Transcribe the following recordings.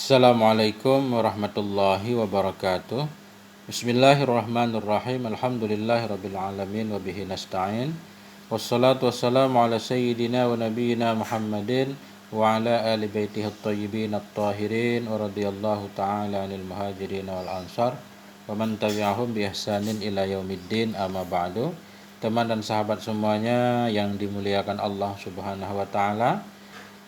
Assalamualaikum warahmatullahi wabarakatuh. Bismillahirrahmanirrahim. Alhamdulillahirabbil alamin wa bihi nasta'in. Wassalatu wassalamu ala sayyidina wa nabiyyina Muhammadin wa ala ali baitihi at-thayyibin at-tahirin wa radhiyallahu ta'ala 'anil muhajirin wal ansar wa man tabi'ahum bi ihsanin ila yaumiddin, amma ba'du. Teman dan sahabat semuanya yang dimuliakan Allah Subhanahu wa taala,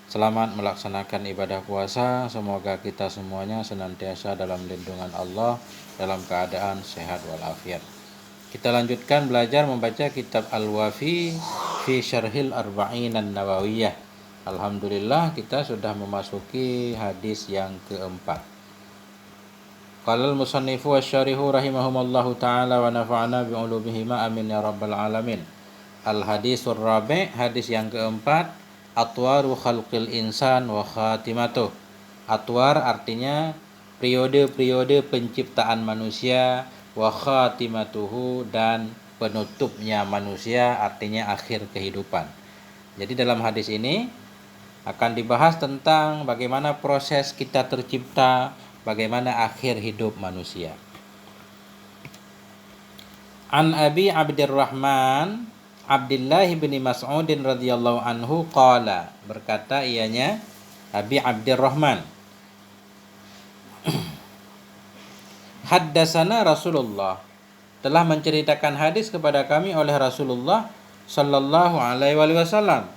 selamat melaksanakan ibadah puasa. Semoga kita semuanya senantiasa dalam lindungan Allah, dalam keadaan sehat walafiat. Kita lanjutkan belajar membaca kitab Al-Wafi fi Syarhil Arba'in An-Nawawiyah. Alhamdulillah kita sudah memasuki hadis yang keempat. Qala al-musannifu wasyarihu rahimahumallahu ta'ala wa nafa'ana bi'ulumihima amin ya rabbal alamin. Al-hadisur rabi', hadis yang keempat. Atwaru khalqil insan wa khatimatuh. Atwar artinya periode-periode penciptaan manusia, wa khatimatuhu dan penutupnya manusia, artinya akhir kehidupan. Jadi dalam hadis ini akan dibahas tentang bagaimana proses kita tercipta, bagaimana akhir hidup manusia. An Abi Abdurrahman Abdullah bin Mas'udin radhiyallahu anhu qala, berkata ianya Abi Abdurrahman, haddasana Rasulullah, telah menceritakan hadis kepada kami oleh Rasulullah sallallahu alaihi wasallam,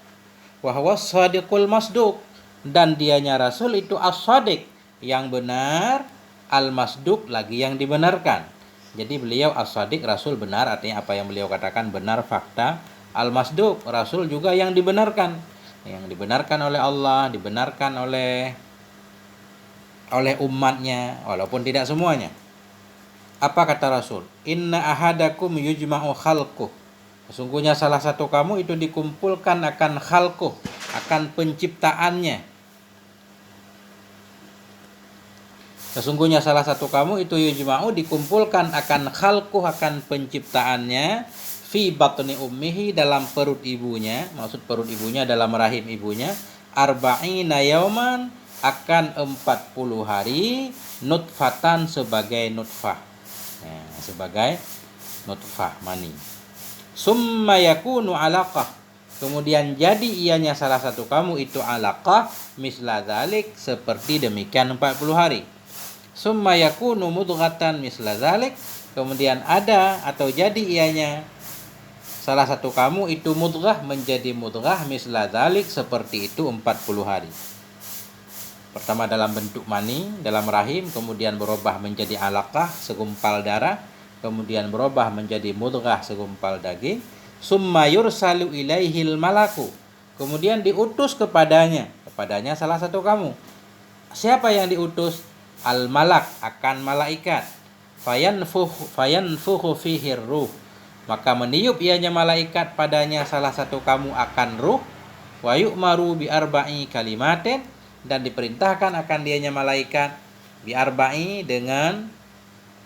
wa huwa shadiqul masduq, dan dianya Rasul itu as-shadiq, yang benar, al-masduq lagi yang dibenarkan. Jadi beliau as-shadiq, Rasul benar, artinya apa yang beliau katakan benar, fakta. Al-masduq, Rasul juga yang dibenarkan. Yang dibenarkan oleh Allah, dibenarkan oleh umatnya, walaupun tidak semuanya. Apa kata Rasul? Inna ahadakum yujma'u khalquh. Sesungguhnya salah satu kamu itu dikumpulkan akan khalquh, akan penciptaannya. Sesungguhnya salah satu kamu itu yujma'u, dikumpulkan akan khalquh, akan penciptaannya, fi batni ummihi, dalam perut ibunya, maksud perut ibunya dalam rahim ibunya, arba'ina yauman, akan 40 hari, nutfatan, sebagai nutfah. Sebagai nutfah mani. Summa yakunu alaqah, kemudian jadi ianya salah satu kamu itu alaqah, misla dzalik, seperti demikian 40 hari. Summa yakunu mudghatan misla dzalik, kemudian ada atau jadi ianya salah satu kamu itu mudghah, menjadi mudghah misla dzalik, seperti itu 40 hari. Pertama dalam bentuk mani dalam rahim, kemudian berubah menjadi alaqah, segumpal darah, kemudian berubah menjadi mudghah, segumpal daging. Summa yursalu ilaihil malaku, kemudian diutus kepadanya salah satu kamu. Siapa yang diutus? Al-malak, akan malaikat. Fayanfuhu fihi ruh, maka meniup ianya malaikat padanya salah satu kamu akan ruh. Wa yu'maru bi arba'i kalimatin, dan diperintahkan akan dianya malaikat bi arba'i, dengan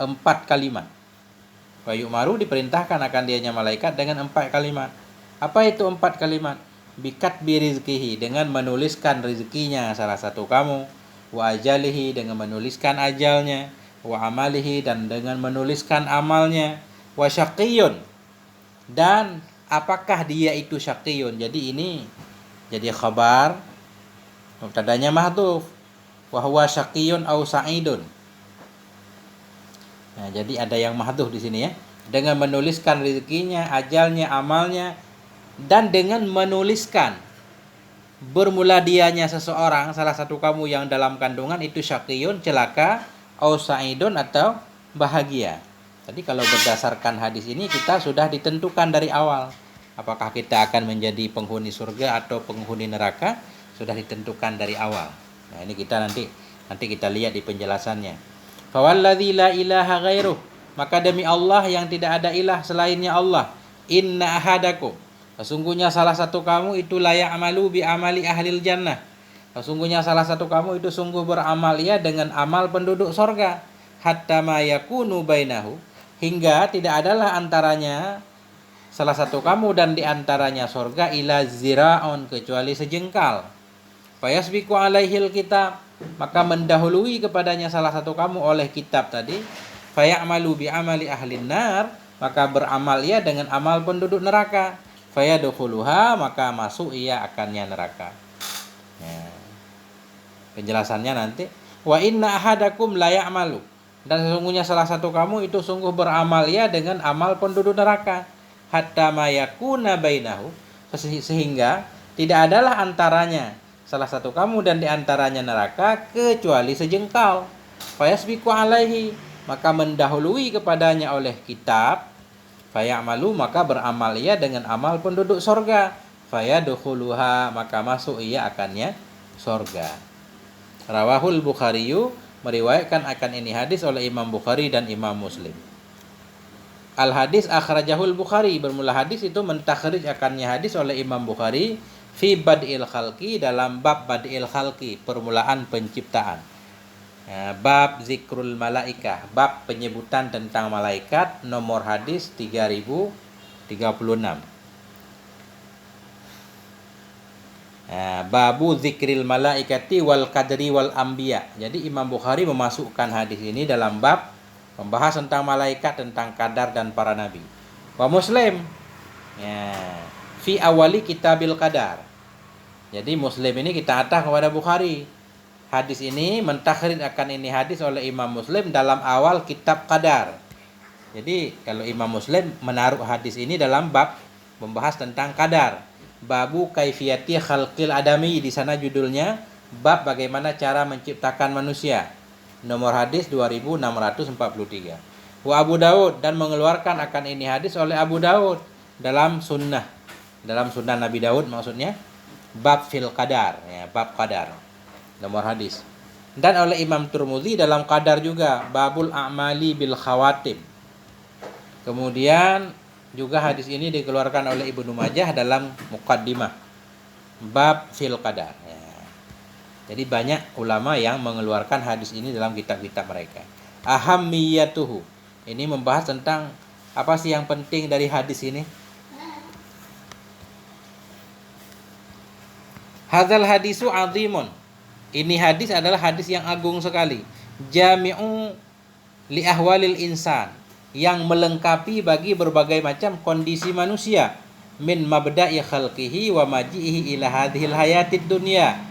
4 kalimat. Wa yu'maru, diperintahkan akan dianya malaikat dengan 4 kalimat. Apa itu 4 kalimat? Bikatbi rizkihi, dengan menuliskan rezekinya salah satu kamu. Wa ajalihi, dengan menuliskan ajalnya. Wa amalihi, dan dengan menuliskan amalnya. Wa syaqiyun, dan apakah dia itu syaqiyun. Jadi ini jadi khabar, mubtadanya mahdhuf. Wa huwa syaqiyun au sa'idun. Nah, jadi ada yang mahdhuf di sini ya. Dengan menuliskan rezekinya, ajalnya, amalnya, dan dengan menuliskan bermula dianya seseorang, salah satu kamu yang dalam kandungan itu syaqiyun, celaka, au sa'idun, atau bahagia. Jadi kalau berdasarkan hadis ini kita sudah ditentukan dari awal apakah kita akan menjadi penghuni surga atau penghuni neraka, sudah ditentukan dari awal. Nah, ini kita nanti kita lihat di penjelasannya. Fawalladzi la ilaha ghairuh, maka demi Allah yang tidak ada ilah selainnya Allah. Inna ahadakum, sesungguhnya salah satu kamu itu layak amalu bi amali ahlil jannah. Sesungguhnya salah satu kamu itu sungguh beramal ya dengan amal penduduk sorga. Hatta ma yakunu bainahu, hingga tidak adalah antaranya salah satu kamu dan diantaranya sorga ila zira'un, kecuali sejengkal. Fayasbiqu alaihil kitab, maka mendahului kepadanya salah satu kamu oleh kitab tadi, fayamalu bi amali ahlin nar, maka beramal ia dengan amal penduduk neraka, fayadkhuluha, maka masuk ia akannya neraka. Ya. Penjelasannya nanti, wa inna ahadakum la ya'malu, dan sesungguhnya salah satu kamu itu sungguh beramal ia dengan amal penduduk neraka, hatta ma yakuna bainahu, sehingga tidak adalah antaranya salah satu kamu dan diantaranya neraka kecuali sejengkal. Fayasbiqu alaihi, maka mendahului kepadanya oleh kitab, fayamalu, maka beramal ia dengan amal penduduk sorga, fayadkhuluha, maka masuk ia akannya sorga. Rawahul Bukhariyu, meriwayatkan akan ini hadis oleh Imam Bukhari dan Imam Muslim. Al hadis akhrajahul Bukhari, bermula hadis itu mentakhrij akannya hadis oleh Imam Bukhari fi bad'il khalqi, dalam bab bad'il khalqi, permulaan penciptaan. Ya, bab zikrul malaikah, bab penyebutan tentang malaikat, nomor hadis 3036. Babu zikril malaikati wal qadri wal anbiya. Jadi Imam Bukhari memasukkan hadis ini dalam bab membahas tentang malaikat, tentang qadar dan para nabi. Wa Muslim, ya, fi awali kitabil qadar. Jadi Muslim ini kita atah kepada Bukhari. Hadis ini mentakhrij akan ini hadis oleh Imam Muslim dalam awal kitab qadar. Jadi kalau Imam Muslim menaruh hadis ini dalam bab membahas tentang qadar. Babu kaifiyati khalqil adami, di sana judulnya bab bagaimana cara menciptakan manusia. Nomor hadis 2643. Wa Abu Daud, dan mengeluarkan akan ini hadis oleh Abu Daud dalam sunnah Nabi Daud, maksudnya bab fil qadar, ya, bab qadar. Nomor hadis. Dan oleh Imam Tirmidzi dalam qadar juga, babul a'mali bil khawatim. Kemudian juga hadis ini dikeluarkan oleh Ibnu Majah dalam Muqaddimah bab fil qadar. Ya. Jadi banyak ulama yang mengeluarkan hadis ini dalam kitab-kitab mereka. Ahammiyatuhu, ini membahas tentang apa sih yang penting dari hadis ini. Hadzal hadisu azimun, ini hadis adalah hadis yang agung sekali. Jami'u li ahwalil insan, yang melengkapi bagi berbagai macam kondisi manusia, min mabda'i khalqihi wa maji'ihi ila hadhil hayatid dunya,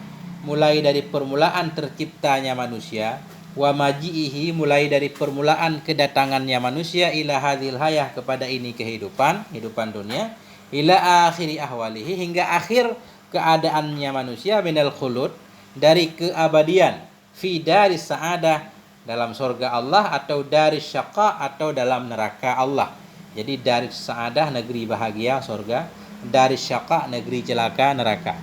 mulai dari permulaan terciptanya manusia, wa maji'ihi, mulai dari permulaan kedatangannya manusia, ila hadhil hayah, kepada ini kehidupan dunia, ila akhiri ahwalihi, hingga akhir keadaannya manusia, minal khulud, dari keabadian, fi daris sa'adah, dalam surga Allah, atau dari syaqa, atau dalam neraka Allah. Jadi dari sa'adah, negeri bahagia, surga; dari syaqa, negeri celaka, neraka.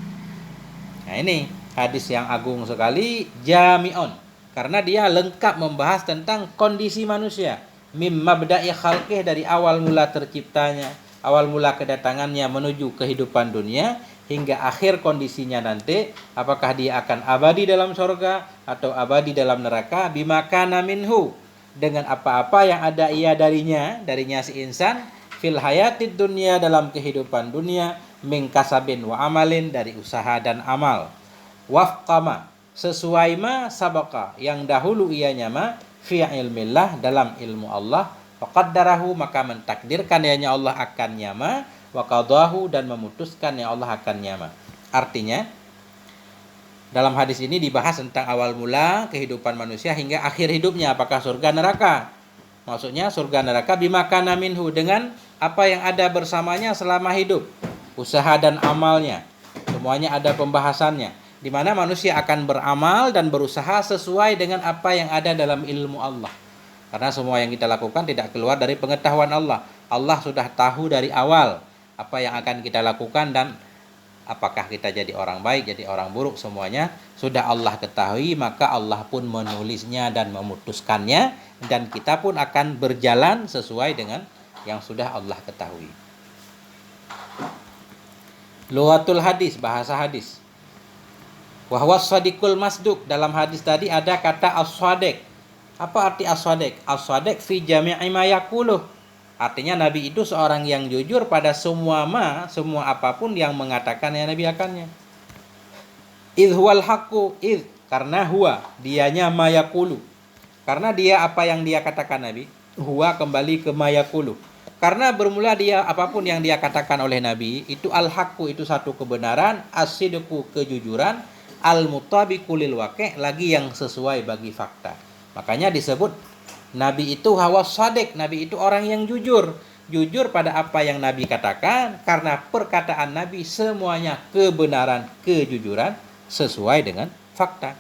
Nah ini hadis yang agung sekali, jami'un, karena dia lengkap membahas tentang kondisi manusia, mim mabda'i khalqih, dari awal mula terciptanya, awal mula kedatangannya menuju kehidupan dunia, hingga akhir kondisinya nanti, apakah dia akan abadi dalam surga atau abadi dalam neraka, bimakana minhu, dengan apa-apa yang ada ia darinya si insan, fil hayatid dunia, dalam kehidupan dunia, min kasabin wa amalin, dari usaha dan amal, wafqama, sesuai ma sabaka, yang dahulu ianya ma, fi ilmillah, dalam ilmu Allah, faqaddarahu, maka mentakdirkan ianya Allah akannya ma, wa qadahu, dan memutuskan ya Allah akan nyama. Artinya dalam hadis ini dibahas tentang awal mula kehidupan manusia hingga akhir hidupnya, apakah surga neraka. Maksudnya surga neraka bimakana minhu, dengan apa yang ada bersamanya selama hidup, usaha dan amalnya, semuanya ada pembahasannya, di mana manusia akan beramal dan berusaha sesuai dengan apa yang ada dalam ilmu Allah. Karena semua yang kita lakukan tidak keluar dari pengetahuan Allah. Allah sudah tahu dari awal apa yang akan kita lakukan, dan apakah kita jadi orang baik, jadi orang buruk, semuanya sudah Allah ketahui. Maka Allah pun menulisnya dan memutuskannya, dan kita pun akan berjalan sesuai dengan yang sudah Allah ketahui. Lughatul hadis, bahasa hadis. Wa huwa shadiqul masduq, dalam hadis tadi ada kata as-shadiq. Apa arti as-shadiq? As-shadiq fi jami'i ma yaquluh, artinya Nabi itu seorang yang jujur pada semua apapun yang mengatakan ya Nabi akannya. Idh huwal haqqu, idh, Karena huwa, dianya mayakulu. Karena dia apa yang dia katakan Nabi, huwa kembali ke mayakulu. Karena bermula dia apapun yang dia katakan oleh Nabi, itu al-haqqu, itu satu kebenaran, as-sidqu kejujuran, al-mutabiqu lil waqi' lagi yang sesuai bagi fakta. Makanya disebut Nabi itu hawas shadiq, Nabi itu orang yang jujur. Jujur pada apa yang Nabi katakan, karena perkataan Nabi semuanya kebenaran, kejujuran, sesuai dengan fakta.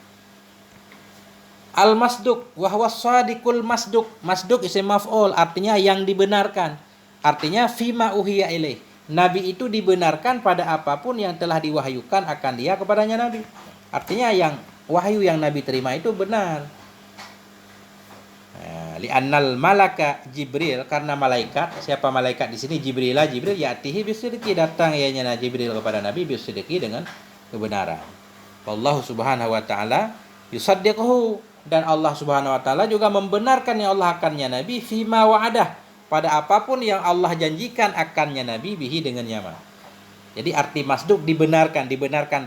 Al-masduq wa huwa shadiqul masduq. Masduq isim maf'ul, artinya yang dibenarkan. Artinya fima uhiya ilaih. Nabi itu dibenarkan pada apapun yang telah diwahyukan akan dia kepadanya Nabi. Artinya yang wahyu yang Nabi terima itu benar. Li'annal malaka Jibril, karena malaikat, siapa malaikat di sini? Jibril ya'tihi bisidqi, datang ianya Jibril kepada Nabi bisidqi dengan kebenaran. Wallahu subhanahu wa ta'ala yusaddiquhu, dan Allah subhanahu wa ta'ala juga membenarkan yang Allah akannya Nabi fima wa'adah, pada apapun yang Allah janjikan akannya Nabi bihi dengan nyaman. Jadi arti masduq dibenarkan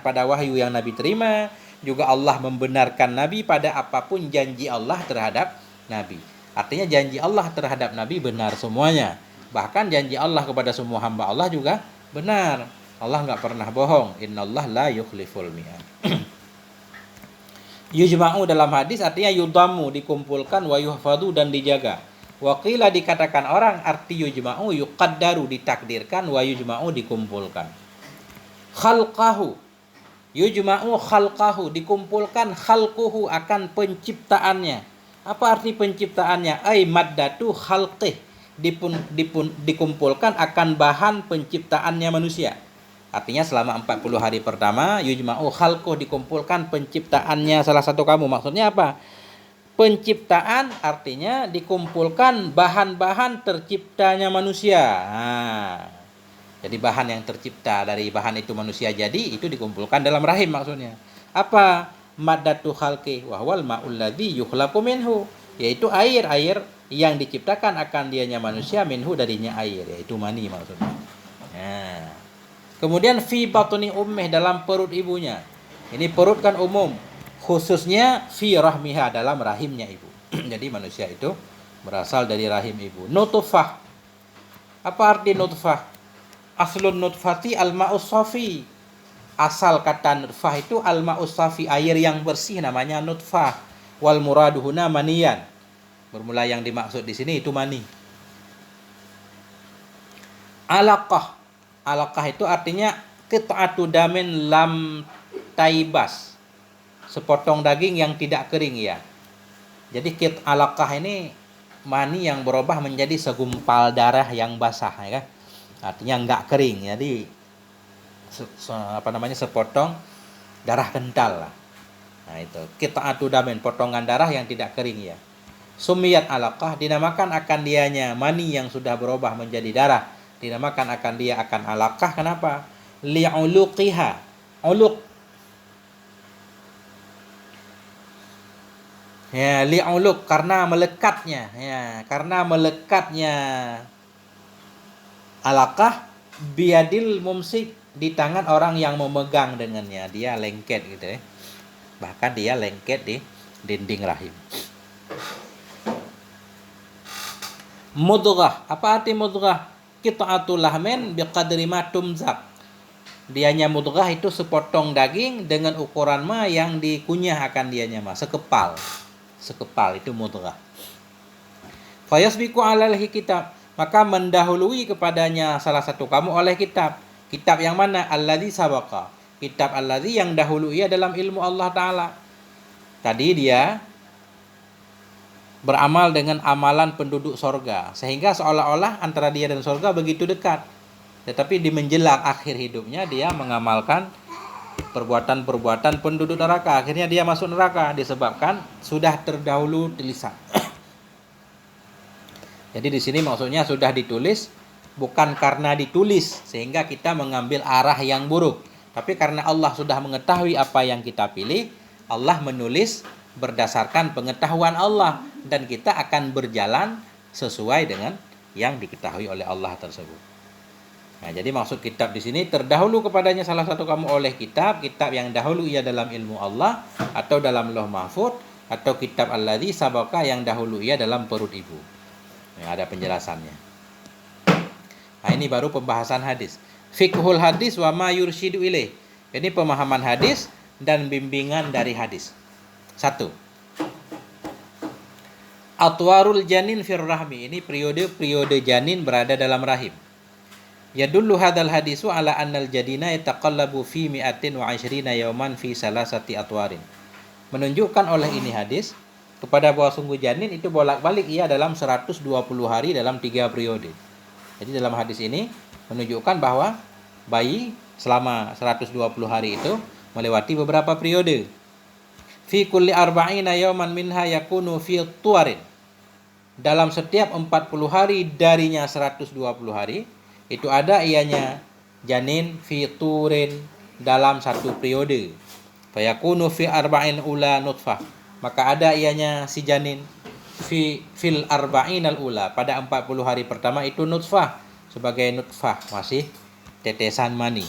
pada wahyu yang Nabi terima, juga Allah membenarkan Nabi pada apapun janji Allah terhadap Nabi. Artinya janji Allah terhadap Nabi benar semuanya. Bahkan janji Allah kepada semua hamba Allah juga benar. Allah nggak pernah bohong. Innallah la yukhliful mi'ad. Yujma'u dalam hadis artinya yudamu, dikumpulkan, wa yuhfadu, dan dijaga. Waqila dikatakan orang, arti yujma'u yuqaddaru, ditakdirkan, wa yujma'u dikumpulkan. Khalqahu, yujma'u khalqahu, dikumpulkan, khalquhu akan penciptaannya. Apa arti penciptaannya? Ai maddatu khalqih, dikumpulkan akan bahan penciptaannya manusia. Artinya selama 40 hari pertama yujma'u khalquh, dikumpulkan penciptaannya salah satu kamu. Maksudnya apa? Penciptaan artinya dikumpulkan bahan-bahan terciptanya manusia. Jadi bahan yang tercipta dari bahan itu manusia jadi, itu dikumpulkan dalam rahim maksudnya. Apa? Maddatu khalqi wa huwal ma'ul ladzi yukhlaqu minhu, yaitu air yang diciptakan akan dianya manusia, minhu darinya air, yaitu mani maksudnya. Nah, kemudian fi batni ummih, dalam perut ibunya. Ini perut kan umum, khususnya fi rahmiha, dalam rahimnya ibu. Jadi manusia itu berasal dari rahim ibu. Nutfah. Apa arti nutfah? Aslun nutfati al-ma'us safi. Asal kata nutfah itu al-ma'us safi, air yang bersih, namanya nutfah. Wal muraduhuna maniyan. Bermula yang dimaksud di sini itu mani. Alaqah. Alaqah itu artinya qit'atu damin lam taibas. Sepotong daging yang tidak kering ya. Jadi alaqah ini mani yang berubah menjadi segumpal darah yang basah ya kan. Artinya enggak kering. Jadi sepotong darah kental lah. Nah itu qit'atu damin, potongan darah yang tidak kering ya. Sumiyat alaqah, dinamakan akan dianya mani yang sudah berubah menjadi darah, dinamakan akan dia akan alaqah. Kenapa? Li'uluqiha. Uluq ya, li'uluq, karena melekatnya ya, karena melekatnya alaqah biadil mumsik, di tangan orang yang memegang dengannya, dia lengket gitu ya. Bahkan dia lengket di dinding rahim. Mudghah, apa arti mudghah? Qit'atul lahmin biqadri ma tumzaq. Dianya mudghah itu sepotong daging dengan ukuran ma yang dikunyah akan dianya ma, sekepal itu mudghah. Fayasbiqu alaihi kitab, maka mendahului kepadanya salah satu kamu oleh kitab. Kitab yang mana? Alladzi sabaqa. Kitab alladzi yang dahulu ia dalam ilmu Allah Ta'ala. Tadi dia beramal dengan amalan penduduk sorga, sehingga seolah-olah antara dia dan sorga begitu dekat. Tetapi di menjelang akhir hidupnya dia mengamalkan perbuatan-perbuatan penduduk neraka. Akhirnya dia masuk neraka disebabkan sudah terdahulu tulisan. Jadi di sini maksudnya sudah ditulis, bukan karena ditulis sehingga kita mengambil arah yang buruk, tapi karena Allah sudah mengetahui apa yang kita pilih, Allah menulis berdasarkan pengetahuan Allah, dan kita akan berjalan sesuai dengan yang diketahui oleh Allah tersebut. Nah, jadi maksud kitab di sini terdahulu kepadanya salah satu kamu oleh kitab yang dahulu ia dalam ilmu Allah atau dalam Lauh Mahfuz atau kitab alladzi sabaka yang dahulu ia dalam perut ibu. Nah, ada penjelasannya. Nah, ini baru pembahasan hadis. Fiqhul hadis wa ma yursyidu ilaih. Ini pemahaman hadis dan bimbingan dari hadis. 1. Atwarul janin fir rahmi. Ini periode janin berada dalam rahim. Yadullu hadal hadisu ala annal jadina yataqallabu fi mi'atin wa 20 yawman fi salasati atwarin. Menunjukkan oleh ini hadis kepada bahwa sungguh janin itu bolak-balik ia dalam 120 hari dalam 3 periode. Jadi dalam hadis ini menunjukkan bahwa bayi selama 120 hari itu melewati beberapa periode. Fi kulli arba'ina yawman minha yakunu fi tuwarin. Dalam setiap 40 hari darinya 120 hari itu ada ianya janin fi turin dalam satu periode. Fayakunu fi arba'in ula nutfah. Maka ada ianya si janin fil arba'in al ula pada 40 hari pertama itu nutfah sebagai nutfah masih tetesan mani.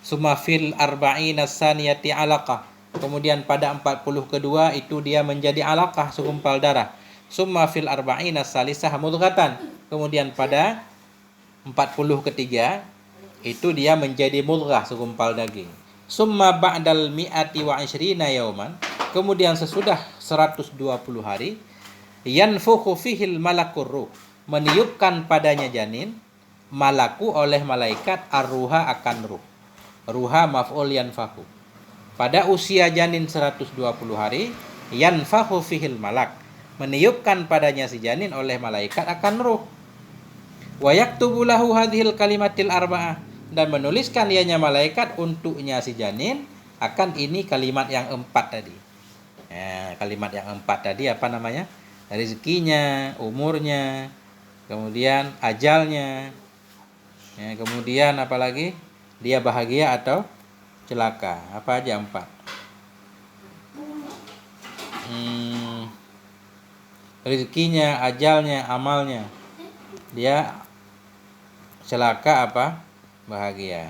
Summa fil arba'in as-saniyati alaqah. Kemudian pada 40 kedua itu dia menjadi alaqah segumpal darah. Summa fil arba'in as-salisah mudghatan. Kemudian pada 40 ketiga itu dia menjadi mudghah segumpal daging. Summa ba'dal mi'ati wa 20 yauman. Kemudian sesudah 120 hari yanfukhu fihil malakur ruh. Meniupkan padanya janin malaku oleh malaikat ar-ruha akan ruh. Ruha maf'ul yanfakhu. Pada usia janin 120 hari yanfakhu fihil malak. Meniupkan padanya si janin oleh malaikat akan ruh. Wa yaktubu lahu hadhil kalimatil arba'ah, dan menuliskan ianya malaikat untuknya si janin akan ini kalimat yang 4 tadi. Kalimat yang 4 tadi apa namanya? Rezekinya, umurnya, kemudian ajalnya, kemudian apa lagi? Dia bahagia atau celaka. Apa aja 4? Rezekinya, ajalnya, amalnya. Dia celaka apa bahagia.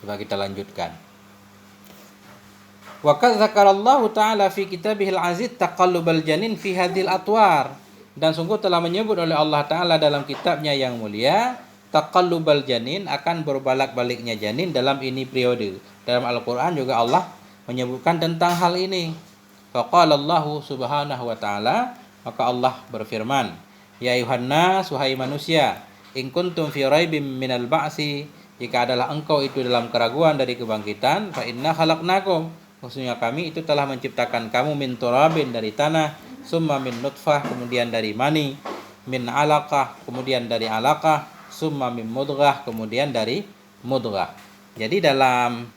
Coba kita lanjutkan. Wa qad dzakarallahu ta'ala fi kitabihil aziz taqallubal janin fi hadhil atwar. Dan sungguh telah menyebut oleh Allah Ta'ala dalam kitabnya yang mulia taqallubal janin, akan berbalak-baliknya janin dalam ini periode. Dalam Al-Qur'an juga Allah menyebutkan tentang hal ini. Faqala Allahu subhanahu wa ta'ala, maka Allah berfirman, ya ayuhannas, wahai manusia, in kuntum fi raibim minal ba'si, jika adalah engkau itu dalam keraguan dari kebangkitan, fa inna khalaqnakum, maksudnya kami itu telah menciptakan kamu min turabin dari tanah, summa min nutfah kemudian dari mani, min alaqah kemudian dari alaqah, summa min mudghah kemudian dari mudghah. Jadi dalam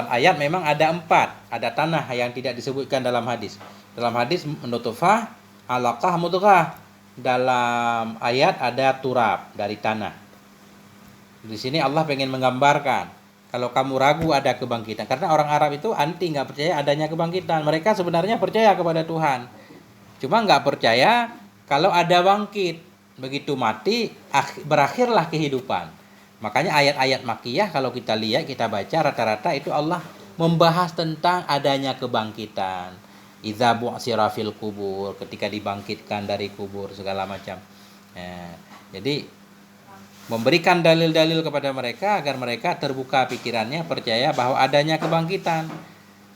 ayat memang ada 4, ada tanah yang tidak disebutkan dalam hadis. Dalam hadis nutfah, alaqah, mudghah. Dalam ayat ada turab dari tanah. Di sini Allah pengen menggambarkan kalau kamu ragu ada kebangkitan, karena orang Arab itu anti, nggak percaya adanya kebangkitan. Mereka sebenarnya percaya kepada Tuhan, cuma nggak percaya kalau ada bangkit. Begitu mati berakhirlah kehidupan. Makanya ayat-ayat Makkiyah kalau kita lihat, kita baca rata-rata itu Allah membahas tentang adanya kebangkitan. Idza bu'sira fil kubur, ketika dibangkitkan dari kubur segala macam. Jadi memberikan dalil-dalil kepada mereka agar mereka terbuka pikirannya, percaya bahwa adanya kebangkitan.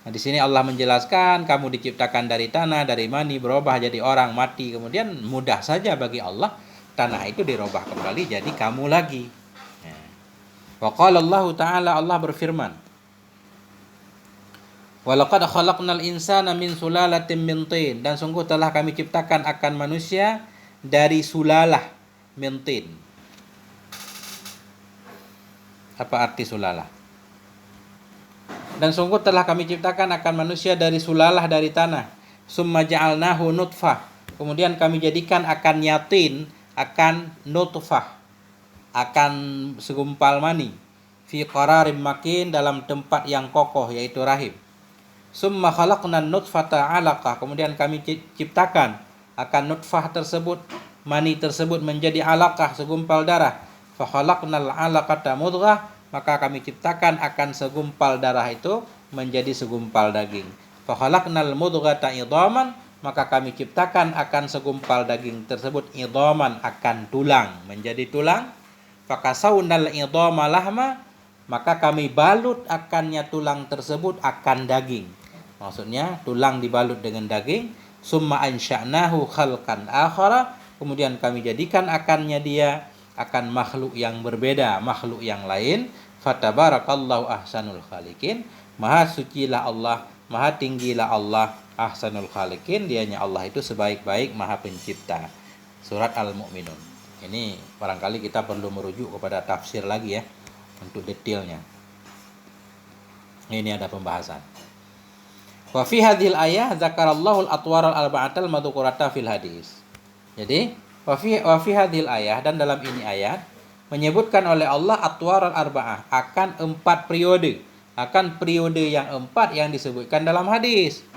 Nah, di sini Allah menjelaskan kamu diciptakan dari tanah, dari mani, berubah jadi orang, mati, kemudian mudah saja bagi Allah tanah itu dirubah kembali jadi kamu lagi. Wa qala Allah Ta'ala, Allah berfirman, walaqad khalaqnal insana min sulalatin min tin, dan sungguh telah kami ciptakan akan manusia dari sulalah min tin. Apa arti sulalah? Dan sungguh telah kami ciptakan akan manusia dari sulalah dari tanah. Summa ja'alnahu nutfah, kemudian kami jadikan akan yatin, akan nutfah, akan segumpal mani, fi qararim makin, dalam tempat yang kokoh yaitu rahim. Summa khalaqnan nutfata 'alaqah, kemudian kami ciptakan akan nutfah tersebut mani tersebut menjadi alaqah, segumpal darah. Fa khalaqnal 'alaqata mudghah, maka kami ciptakan akan segumpal darah itu menjadi segumpal daging. Fa khalaqnal mudghata idhaman, maka kami ciptakan akan segumpal daging tersebut idhaman, akan tulang, menjadi tulang. Fa kasawnal idhama lahma, maka kami balut akannya tulang tersebut akan daging. Maksudnya tulang dibalut dengan daging. Summa ansya'nahu khalqan akhara, kemudian kami jadikan akannya dia akan makhluk yang berbeda, makhluk yang lain. Fatabarakallahu ahsanul khaliqin, maha sucilah Allah, maha tinggilah Allah, ahsanul khaliqin, dianya Allah itu sebaik-baik maha pencipta. Surat Al-Mu'minun. Ini barangkali kita perlu merujuk kepada tafsir lagi ya untuk detailnya. Ini ada pembahasan. Wa fi hadhil ayah zakarallahu al-atwar al-arba'atal madhkurata fil hadis. Jadi wa fi hadhil ayah, dan dalam ini ayat menyebutkan oleh Allah atwar al-arba'ah, akan 4 periode, akan periode yang 4 yang disebutkan dalam hadis.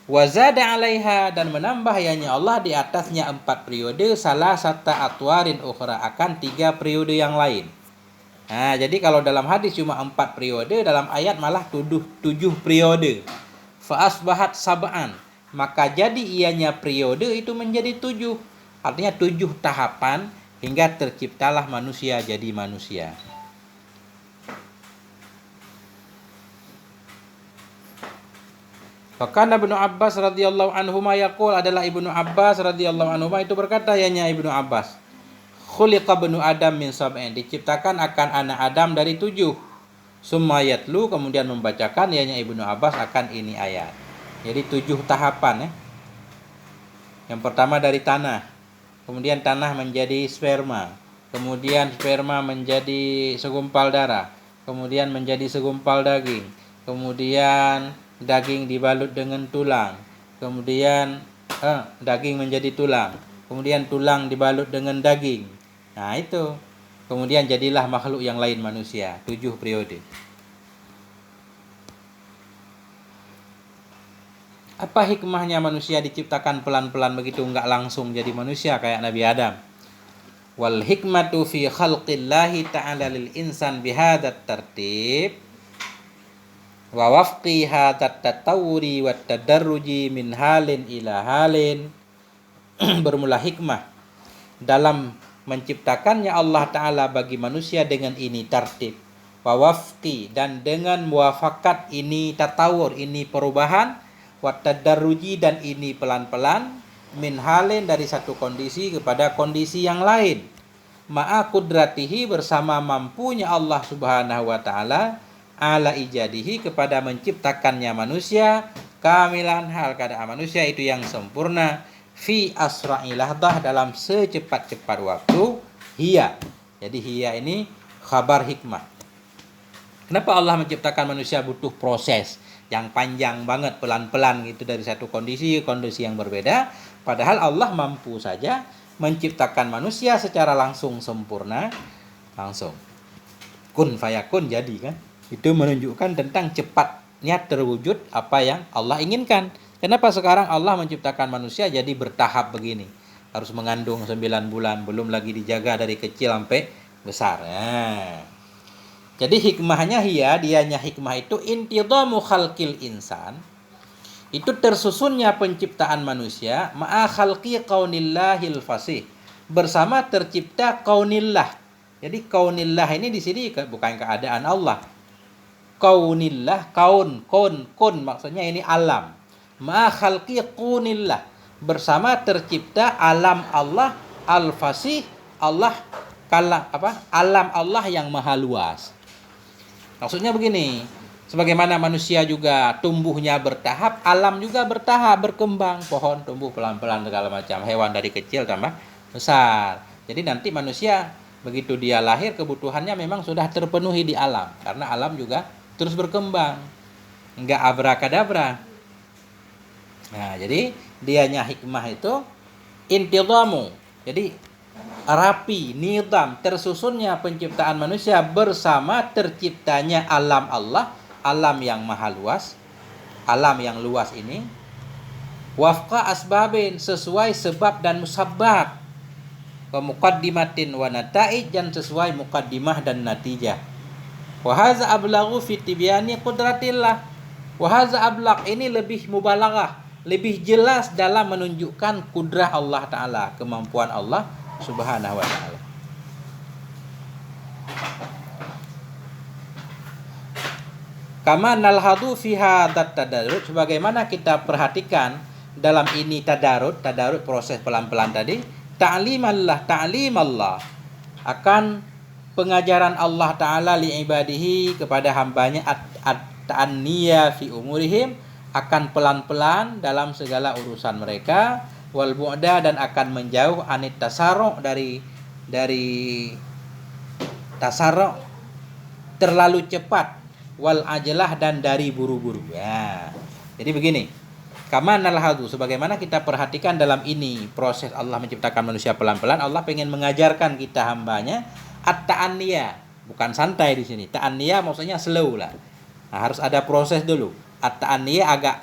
Wa zada 'alaiha, dan menambah ianya Allah di atasnya 4 periode, salah satu atwarin ukhra, akan 3 periode yang lain. Nah, jadi kalau dalam hadis cuma 4 periode, dalam ayat malah 7 periode. Fa asbahat sab'an, maka jadi ianya periode itu menjadi 7. Artinya 7 tahapan hingga terciptalah manusia jadi manusia. Fakana Ibnu Abbas radhiyallahu anhuma yaqul, adalah Ibnu Abbas radhiyallahu anhuma itu berkata, yanya Ibnu Abbas, khuliqa banu Adam min sab'in, diciptakan akan anak Adam dari 7. Summa yatlu, kemudian membacakan yanya Ibnu Abbas akan ini ayat. Jadi 7 tahapan ya. Yang pertama dari tanah, kemudian tanah menjadi sperma, kemudian sperma menjadi segumpal darah, kemudian menjadi segumpal daging, kemudian daging dibalut dengan tulang, kemudian daging menjadi tulang, kemudian tulang dibalut dengan daging. Nah itu, kemudian jadilah makhluk yang lain manusia. 7 periode. Apa hikmahnya manusia diciptakan pelan-pelan begitu, enggak langsung jadi manusia kayak Nabi Adam? Wal hikmatu fi khalqillahi ta'ala lil insan bihadat tartib wa wafqi hadat tatawuri wa tadarruji min halin ila halin. Bermula hikmah dalam menciptakannya Allah Ta'ala bagi manusia dengan ini tartib, wa wafqi, dan dengan muafakat ini tatawur, ini perubahan, wa tadarruji, dan ini pelan-pelan, min halin, dari satu kondisi kepada kondisi yang lain, ma'a kudratihi, bersama mampunya Allah Subhanahu wa Ta'ala, ala ijadihi, kepada menciptakannya manusia, kamilan, hal keadaan manusia itu yang sempurna, fi asra'i lahdah, dalam secepat-cepat waktu, hiya. Jadi hiya ini khabar hikmah. Kenapa Allah menciptakan manusia butuh proses yang panjang banget, pelan-pelan gitu, dari satu kondisi ke kondisi yang berbeda, padahal Allah mampu saja menciptakan manusia secara langsung sempurna, langsung kun fayakun, jadi kan. Itu menunjukkan tentang cepatnya terwujud apa yang Allah inginkan. Kenapa sekarang Allah menciptakan manusia jadi bertahap begini? Harus mengandung 9 bulan, belum lagi dijaga dari kecil sampai besar. Nah, jadi hikmahnya dianya hikmah itu intidhamu khalqil insan. Itu tersusunnya penciptaan manusia ma'a khalqi qaunillahil fasih, bersama tercipta qaunillah. Jadi qaunillah ini di sini bukan keadaan Allah. Qaunillah, kun maksudnya ini alam. Ma khalqi qunillah, bersama tercipta alam Allah al-fasih, Allah alam Allah yang maha luas. Maksudnya begini, sebagaimana manusia juga tumbuhnya bertahap, alam juga bertahap, berkembang, pohon tumbuh pelan-pelan segala macam, hewan dari kecil tambah besar. Jadi nanti manusia begitu dia lahir, kebutuhannya memang sudah terpenuhi di alam, karena alam juga terus berkembang, enggak abrakadabra. Nah, jadi dianya hikmah itu intidhamu, jadi rapi, nizam, tersusunnya penciptaan manusia bersama terciptanya alam Allah, alam yang maha luas, alam yang luas ini, wafqa asbabin, sesuai sebab dan musabbab. wa muqaddimatin wa nata'ij, dan sesuai muqaddimah dan natijah. Wa hadza ablaghu fi tibyani qudratillah. Wa hadza ablagh, ini lebih mubalaghah, lebih jelas dalam menunjukkan kudrah Allah Ta'ala, kemampuan Allah Subhanahu wa Ta'ala. Kama nalhadu fi hadat tadarrud, sebagaimana kita perhatikan dalam ini tadarrud proses pelan-pelan tadi, ta'limallah akan pengajaran Allah Ta'ala li ibadihi kepada hambanya, at-ta'anniya fi umurihim, akan pelan-pelan dalam segala urusan mereka, wal bu'da, dan akan menjauh anit tasarru, dari tasarru terlalu cepat, wal ajalah, dan dari buru-buru. Ya. Jadi begini, kama nalhadu, sebagaimana kita perhatikan dalam ini proses Allah menciptakan manusia pelan-pelan, Allah pengen mengajarkan kita hambanya at-ta'anniya, bukan santai di sini. Ta'anniya maksudnya slow lah. Nah, harus ada proses dulu. At-ta'anniya agak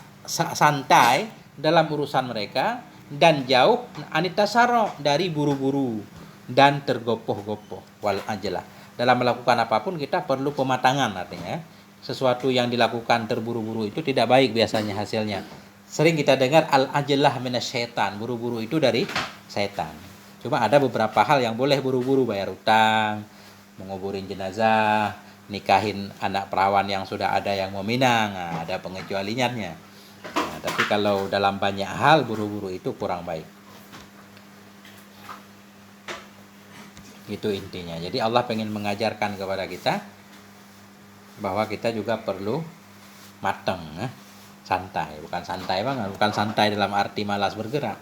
santai dalam urusan mereka, dan jauh anitasaro, dari buru-buru dan tergopoh-gopoh, wal ajalah. Dalam melakukan apapun kita perlu pematangan, artinya sesuatu yang dilakukan terburu-buru itu tidak baik biasanya hasilnya. Sering kita dengar al-ajalah minasyaitan, buru-buru itu dari setan. Cuma ada beberapa hal yang boleh buru-buru, bayar utang, menguburin jenazah, nikahin anak perawan yang sudah ada yang mau minang, nah, ada pengecualiannya. Nah, tapi kalau dalam banyak hal buru-buru itu kurang baik. Itu intinya. Jadi Allah pengen mengajarkan kepada kita bahwa kita juga perlu matang, santai, bukan santai banget, bukan santai dalam arti malas bergerak.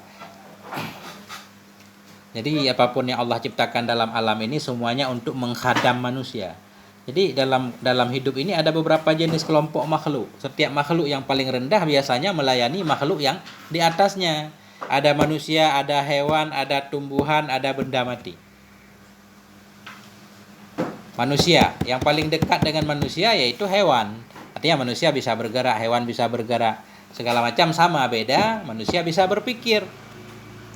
Jadi apapun yang Allah ciptakan dalam alam ini semuanya untuk menghadam manusia. Jadi dalam hidup ini ada beberapa jenis kelompok makhluk. Setiap makhluk yang paling rendah biasanya melayani makhluk yang di atasnya. Ada manusia, ada hewan, ada tumbuhan, ada benda mati. Manusia yang paling dekat dengan manusia yaitu hewan. Artinya manusia bisa bergerak, hewan bisa bergerak, segala macam sama, beda manusia bisa berpikir.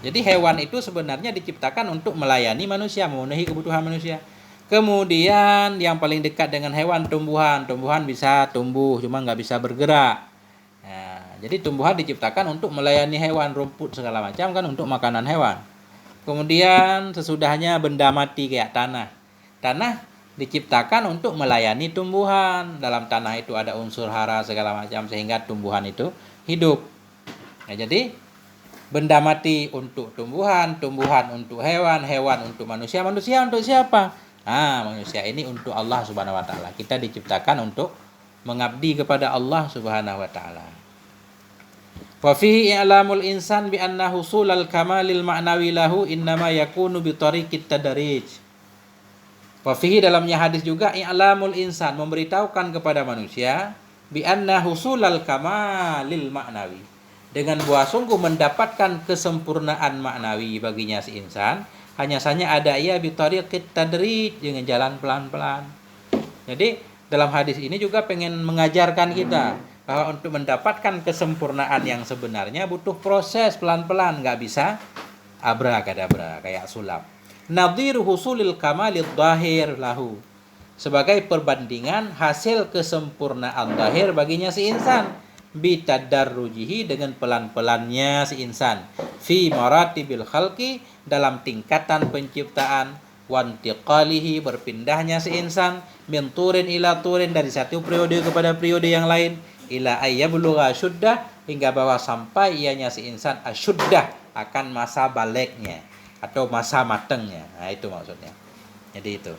Jadi hewan itu sebenarnya diciptakan untuk melayani manusia, memenuhi kebutuhan manusia. Kemudian yang paling dekat dengan hewan tumbuhan bisa tumbuh cuma nggak bisa bergerak. Nah, jadi tumbuhan diciptakan untuk melayani hewan, rumput segala macam kan untuk makanan hewan. Kemudian sesudahnya benda mati kayak tanah diciptakan untuk melayani tumbuhan. Dalam tanah itu ada unsur hara segala macam sehingga tumbuhan itu hidup. Nah, jadi benda mati untuk tumbuhan, tumbuhan untuk hewan, hewan untuk manusia, manusia untuk siapa? Nah, manusia ini untuk Allah Subhanahu wa Ta'ala. Kita diciptakan untuk mengabdi kepada Allah Subhanahu wa Ta'ala. Wa fihi i'lamul insan bi anna husulal kamalil ma'nawi lahu innama yakunu bi tariqit tadarij. Wafihi, dalamnya hadis juga, i'lamul insan, memberitahukan kepada manusia, bi anna husulal kamalil ma'nawi, dengan bahwa sungguh mendapatkan kesempurnaan maknawi baginya si insan hanya saja ada ia bi tariqit tadrij, dengan jalan pelan-pelan. Jadi dalam hadis ini juga pengen mengajarkan kita bahwa untuk mendapatkan kesempurnaan yang sebenarnya butuh proses pelan-pelan, nggak bisa abrakadabra kayak sulap. Nadhir husulil kamalid dhahir lahu, sebagai perbandingan hasil kesempurnaan zahir baginya si insan, bitadarrujihi, dengan pelan-pelannya si insan, fi maratibil khalqi, dalam tingkatan penciptaan, wantiqalihi, berpindahnya si insan, min turin ila turin, dari satu periode kepada periode yang lain, ila ayyablugha syuddah, hingga bahwa sampai ianya si insan asyuddah, akan masa baliknya atau masa matangnya. Nah, itu maksudnya. Jadi itu.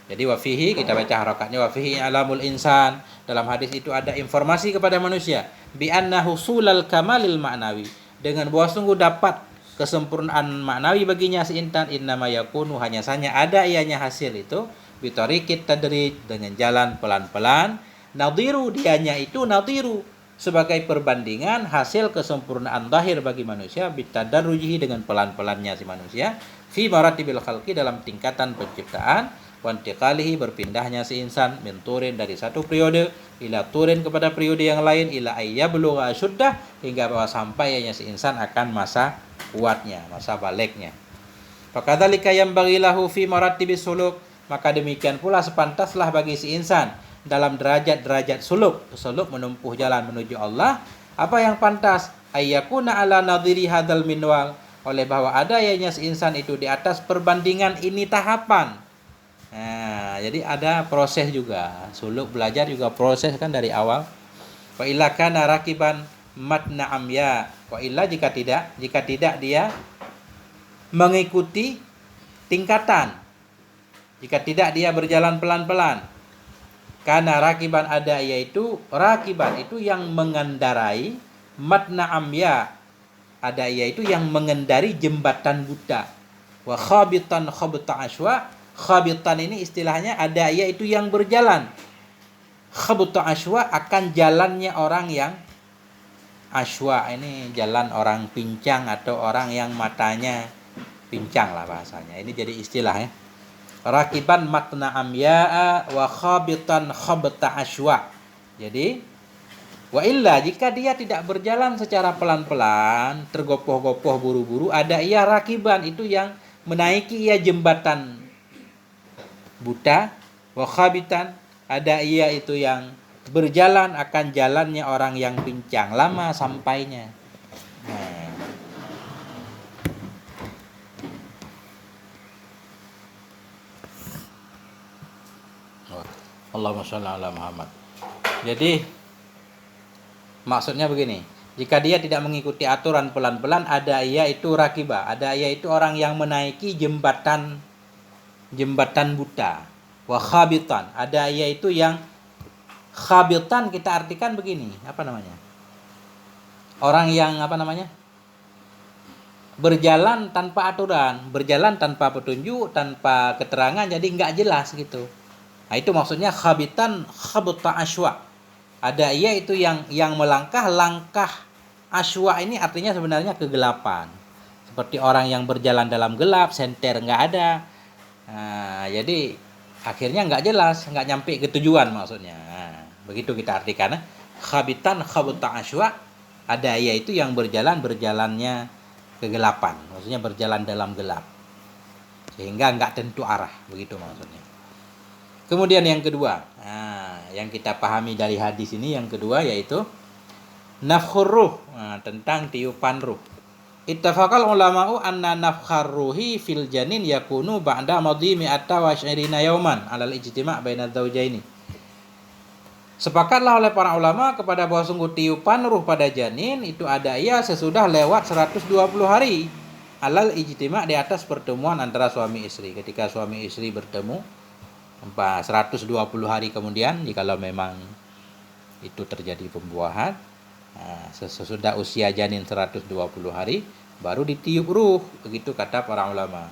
Jadi wafihi, kita baca harakatnya, wafihi alamul insan, dalam hadis itu ada informasi kepada manusia, bi anna husulal kamalil ma'nawi, dengan bahwa sungguh dapat kesempurnaan maknawi baginya si insan, innama yakunu, hanya saja ada ianya hasil itu, bi tariqit tadrij, dengan jalan pelan-pelan, nadhiru, dianya itu nadhiru, sebagai perbandingan hasil kesempurnaan zahir bagi manusia, bitadarrujihi, dengan pelan-pelannya si manusia, fi maratibil khalqi, dalam tingkatan penciptaan, wantiqalihi, berpindahnya si insan, min turin, dari satu periode, ila turin, kepada periode yang lain, ila ayyablugha asyuddah, hingga bahwa sampainya si insan akan masa kuatnya, masa baliknya. Fakadzalika yanbaghi lahu fi maratibis suluk, maka demikian pula sepantaslah bagi si insan dalam derajat-derajat suluk menempuh jalan menuju Allah. Apa yang pantas? Ayyakuna ala nadhiri hadzal minwal, oleh bahwa ada ianya si insan itu di atas perbandingan ini tahapan. Nah, jadi ada proses juga. Suluk belajar juga proses kan dari awal. Wa illa kana rakiban matna amya. Wa illa jika tidak dia mengikuti tingkatan. Jika tidak dia berjalan pelan-pelan. Karena rakiban ada, yaitu rakiban itu yang mengendarai, matna amya ada, yaitu yang mengendari jembatan buta. Wa khabitan khabta aswa, khabitan ini istilahnya ada, yaitu yang berjalan. Khabta aswa akan jalannya orang yang aswa, ini jalan orang pincang atau orang yang matanya pincang lah bahasanya. Ini jadi istilah ya. Rakiban matna amya'a wa khabitan khabta aswa. Jadi wa illa jika dia tidak berjalan secara pelan-pelan, tergopoh-gopoh buru-buru, ada ia rakiban itu yang menaiki ia jembatan buta, wa khabitan ada ia itu yang berjalan akan jalannya orang yang pincang, lama sampainya. Nah. Allahumma sholli ala Muhammad. Jadi maksudnya begini, jika dia tidak mengikuti aturan pelan-pelan, ada ia itu rakibah, ada ia itu orang yang menaiki jembatan buta. Wa khabitan, ada ia itu yang khabitan kita artikan begini, apa namanya? Orang yang apa namanya? Berjalan tanpa aturan, berjalan tanpa petunjuk, tanpa keterangan, jadi nggak jelas gitu. Nah, itu maksudnya khabitan khabta aswa. Ada ia itu yang melangkah aswa, ini artinya sebenarnya kegelapan. Seperti orang yang berjalan dalam gelap, senter nggak ada. Nah, jadi akhirnya nggak jelas, nggak nyampe ke tujuan maksudnya. Nah, begitu kita artikan. Khabitan khabta aswa. Ada ia itu yang berjalannya kegelapan. Maksudnya berjalan dalam gelap. Sehingga nggak tentu arah. Begitu maksudnya. Kemudian yang kedua, yang kita pahami dari hadis ini yang kedua yaitu nafkhur ruh, tentang tiupan ruh. Ittafaqal ulama'u anna nafkhar ruhi fil janin yakunu ba'da madhi mi'ata wa 20 yawman 'alal ijtima' baina dzaujaini. Sepakatlah oleh para ulama kepada bahwa sungguh tiupan ruh pada janin itu ada ia sesudah lewat 120 hari 'alal ijtima' di atas pertemuan antara suami istri. Ketika suami istri bertemu 120 hari kemudian, jikalau memang itu terjadi pembuahan, sesudah usia janin 120 hari baru ditiup ruh, begitu kata para ulama.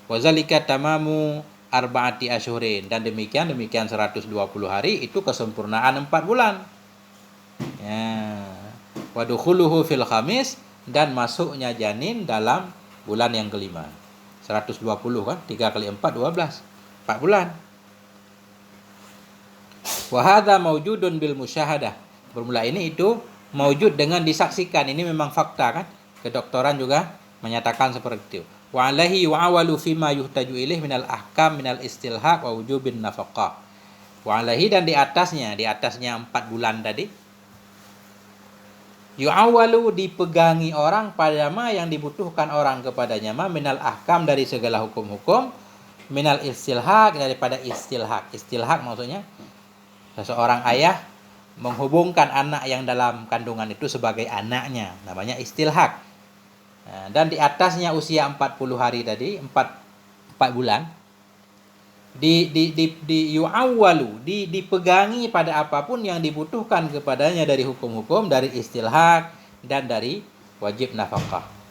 Wazalika tamamu arba'ati asyhurin, dan demikian 120 hari itu kesempurnaan 4 bulan. Ya. Wadukhuluhu fil khamis, dan masuknya janin dalam bulan yang kelima. 120 kan, 3 kali 4 12, 4 bulan. Wahada maujudun bil musyahadah. Bermula ini itu maujud dengan disaksikan. Ini memang fakta kan. Kedokteran juga menyatakan seperti itu. Wa alaihi wa awalu fima yuhtaju ilaih minal ahkam minal istilhaq wa wujubin nafaqah. Wa alaihi, dan di atasnya 4 bulan tadi. Yu'awalu, dipegangi orang pada ma yang dibutuhkan orang kepadanya ma minal ahkam, dari segala hukum-hukum, minal istilhaq, daripada istilhaq. Istilhaq maksudnya seseorang ayah menghubungkan anak yang dalam kandungan itu sebagai anaknya, namanya istilhaq. Dan di atasnya usia 40 hari tadi, 4 bulan, yu'awwalu, dipegangi pada apapun yang dibutuhkan kepadanya dari hukum-hukum, dari istilhaq dan dari wajib nafkah.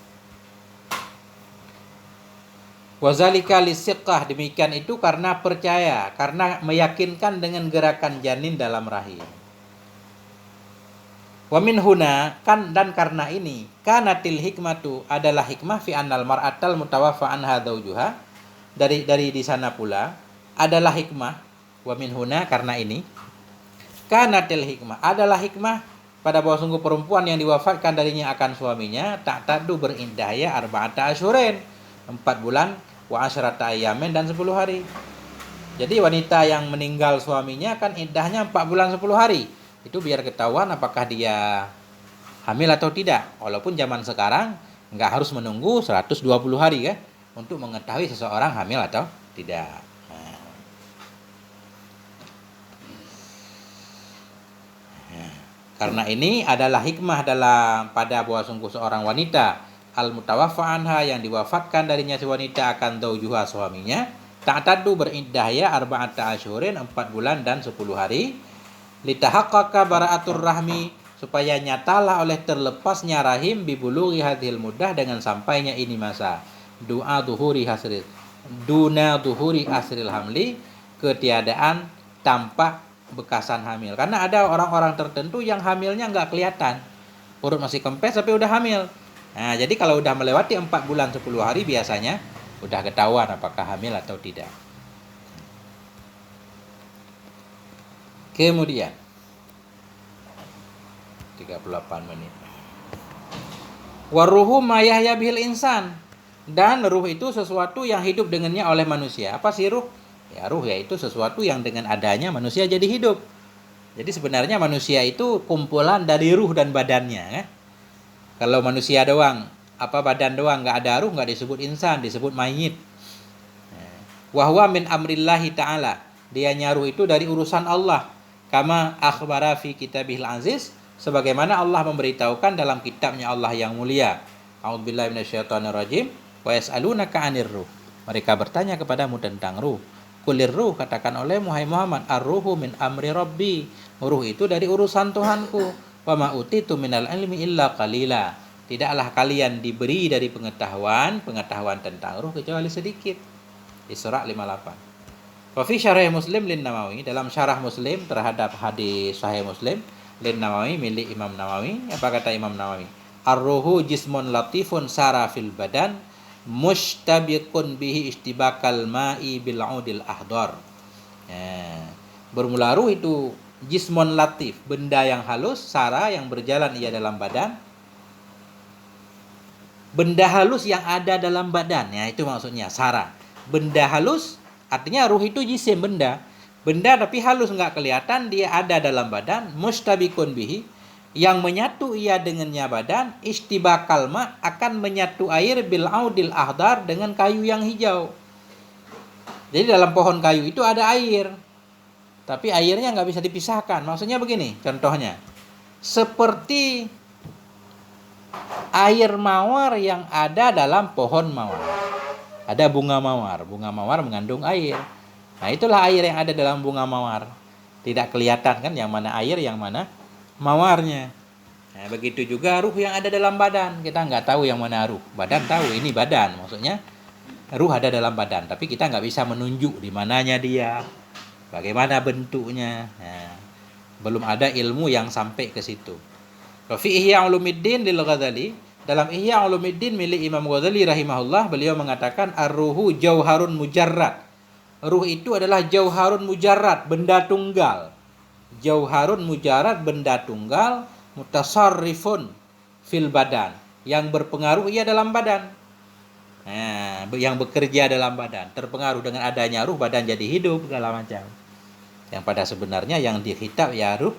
Wazalika lisiqah, demikian itu karena percaya, karena meyakinkan dengan gerakan janin dalam rahim. Wa min huna, kan, dan karena ini, kanatil hikmatu, adalah hikmah fi annal mar'atal mutawaffa anha dzaujuha, dari di sana pula adalah hikmah. Wa min huna, karena ini, kanatil hikmah, adalah hikmah pada bahwa sungguh perempuan yang diwafatkan darinya akan suaminya tak tadu berindah ya arba'ata asyhurin, 4 bulan wa asyrata ayyamin dan 10 hari. Jadi wanita yang meninggal suaminya kan iddahnya 4 bulan 10 hari. Itu biar ketahuan apakah dia hamil atau tidak. Walaupun zaman sekarang nggak harus menunggu 120 hari kan untuk mengetahui seseorang hamil atau tidak. Karena ini adalah hikmah pada bahwa sungguh seorang wanita al-mutawaffa anha yang diwafatkan darinya si wanita akan zaujuha suaminya ta'taddu beriddah ya arba'ata asyhurin 4 bulan dan 10 hari litahaqqaqa bara'atur rahmi supaya nyatalah oleh terlepasnya rahim bibulughi hadhil muddah dengan sampainya ini masa duna duhuri asril hamli ketiadaan tampak bekasan hamil. Karena ada orang-orang tertentu yang hamilnya nggak kelihatan, perut masih kempes tapi udah hamil. Nah, jadi kalau udah melewati 4 bulan 10 hari biasanya udah ketahuan apakah hamil atau tidak. Kemudian 38 menit. Waruhu ma yahya bihil insan. Dan ruh itu sesuatu yang hidup dengannya oleh manusia. Apa sih ruh? Ya, ruh yaitu sesuatu yang dengan adanya manusia jadi hidup. Jadi sebenarnya manusia itu kumpulan dari ruh dan badannya kan? Kalau manusia doang, badan doang, nggak ada ruh, nggak disebut insan, disebut mayit. Wahwa min amrillahi ta'ala. Dia nyaruh itu dari urusan Allah. Kama akhbara fi kitabihil aziz. Sebagaimana Allah memberitahukan dalam kitabnya Allah yang mulia. A'udzubillahi minasyaitonirrajim. Wa yas'alunaka 'anir ruh. Mereka bertanya kepadamu tentang ruh. Kulir ruh, katakan oleh Muhammad, ar-ruhu min amri rabbi. Ruh itu dari urusan Tuhanku. Wa ma utitu minal ilmi illa qalila. Tidaklah kalian diberi dari pengetahuan tentang ruh kecuali sedikit. Isra 58. Wa fi syarah Muslim lin Nawawi, dalam syarah Muslim terhadap hadis Sahih Muslim lin Nawawi milik Imam Nawawi, apa kata Imam Nawawi? Ar-ruhu jismun latifun sara fil badan mushtabiqun bihi istibakal ma'i bil udil ahdar. Bermula ruh itu jismun latif, benda yang halus, sara yang berjalan ia dalam badan. Benda halus yang ada dalam badan, ya itu maksudnya sara. Benda halus artinya ruh itu jisim, benda tapi halus nggak kelihatan, dia ada dalam badan. Mushtabiqun bihi, yang menyatu ia dengannya badan, istibakal ma, akan menyatu air bil audil ahdar, dengan kayu yang hijau. Jadi dalam pohon kayu itu ada air, tapi airnya nggak bisa dipisahkan. Maksudnya begini, contohnya seperti air mawar yang ada dalam pohon mawar. Ada bunga mawar mengandung air. Nah, itulah air yang ada dalam bunga mawar. Tidak kelihatan kan yang mana air, yang mana mawarnya. Nah, begitu juga ruh yang ada dalam badan. Kita nggak tahu yang mana ruh. Badan tahu ini badan, maksudnya ruh ada dalam badan, tapi kita nggak bisa menunjuk di mananya dia, bagaimana bentuknya. Nah, belum ada ilmu yang sampai ke situ. Fi Ihya Ulumuddin lil Ghazali, dalam Ihya Ulumuddin milik Imam Ghazali rahimahullah, beliau mengatakan ar-ruhu jauharun mujarrad. Ruh itu adalah jauharun mujarrad, benda tunggal. Jauharun mujarrad, benda tunggal, mutasarrifun fil badan, yang berpengaruh ia dalam badan. Nah, yang bekerja dalam badan, terpengaruh dengan adanya ruh, badan jadi hidup segala macam. Yang pada sebenarnya yang dikitab ya ruh